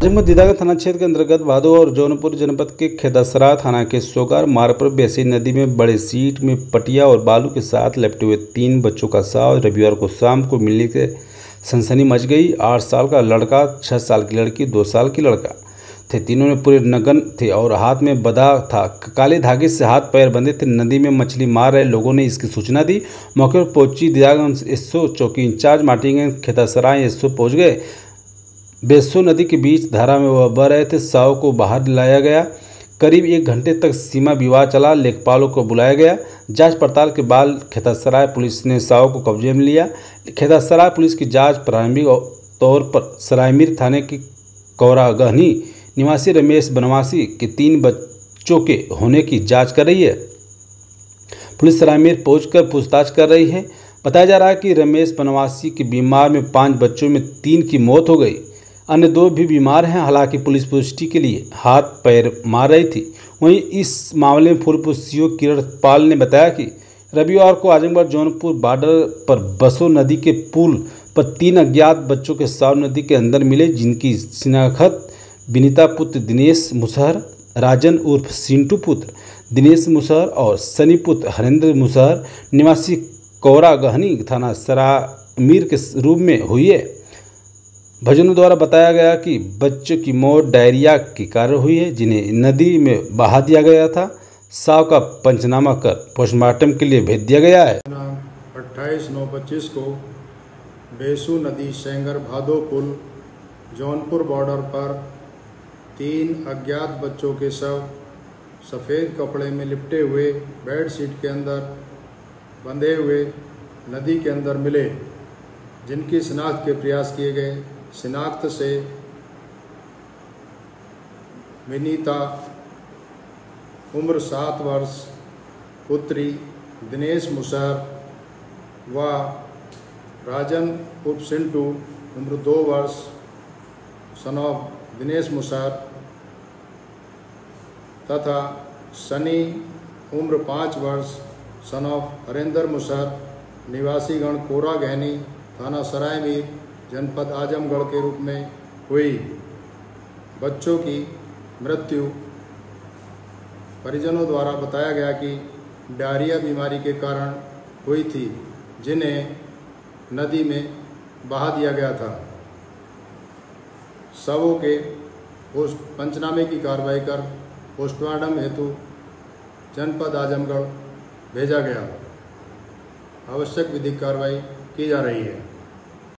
आजमगढ़ दीदागा थाना क्षेत्र के अंतर्गत भादो और जौनपुर जनपद के खेदसरा थाना के सोगार मार्ग पर बेसी नदी में बड़े सीट में पटिया और बालू के साथ लपटे हुए 3 बच्चों का शव रविवार को शाम को मिलने से सनसनी मच गई। 8 साल का लड़का, 6 साल की लड़की, 2 साल की लड़का थे। तीनों में पूरे नग्न थे और हाथ में बंधा था, काले धागे से हाथ पैर बंधे थे। नदी में मछली मार रहे लोगों ने इसकी सूचना दी। मौके पर पहुंची दीदागा एसओ चौकी इंचार्ज माटीगंज खेदसराय एसओ पहुंच गए। बेसो नदी के बीच धारा में वह बह रहे थे। शव को बाहर लाया गया। करीब 1 घंटे तक सीमा विवाद चला। लेखपालों को बुलाया गया। जांच पड़ताल के बाद खेदसराय पुलिस ने शव को कब्जे में लिया। खेदसराय पुलिस की जांच प्रारंभिक तौर पर सरायमीर थाने की कौरागहनी निवासी रमेश बनवासी के 3 बच्चों के होने की जांच कर रही है। पुलिस सरायमीर पहुंचकर पूछताछ कर रही है। बताया जा रहा है कि रमेश बनवासी के बीमार में 5 बच्चों में 3 की मौत हो गई, अन्य 2 भी बीमार हैं। हालांकि पुलिस पुष्टि के लिए हाथ पैर मार रही थी। वहीं इस मामले में पूर्व सीओ किरण पाल ने बताया कि रविवार को आजमगढ़ जौनपुर बॉर्डर पर बसो नदी के पुल पर 3 अज्ञात बच्चों के शव नदी के अंदर मिले, जिनकी शिनाख्त विनीता पुत्र दिनेश मुसहर, राजन उर्फ सिंटू पुत्र दिनेश मुसहर और सनी पुत्र हरेंद्र मुसहर निवासी कौरागहनी थाना सरायमीर के रूप में हुई है। भजनों द्वारा बताया गया कि बच्चों की मौत डायरिया के कारण हुई है, जिन्हें नदी में बहा दिया गया था। शव का पंचनामा कर पोस्टमार्टम के लिए भेज दिया गया है। 28/9/25 को बेसू नदी सेंगर भादो पुल जौनपुर बॉर्डर पर 3 अज्ञात बच्चों के शव सफ़ेद कपड़े में लिपटे हुए बेड शीट के अंदर बंधे हुए नदी के अंदर मिले, जिनकी शिनाख्त के प्रयास किए गए। शिनाख्त से विनीता उम्र 7 वर्ष पुत्री दिनेश मुसहर व राजन उर्फ सिंटू उम्र 2 वर्ष सन ऑफ दिनेश मुसहर तथा सनी उम्र 5 वर्ष सन ऑफ हरेंद्र मुसहर निवासीगण कौरागहनी थाना सरायमीर जनपद आजमगढ़ के रूप में हुई। बच्चों की मृत्यु परिजनों द्वारा बताया गया कि डायरिया बीमारी के कारण हुई थी, जिन्हें नदी में बहा दिया गया था। शवों के पंचनामे की कार्रवाई कर पोस्टमार्टम हेतु जनपद आजमगढ़ भेजा गया। आवश्यक विधिक कार्रवाई की जा रही है।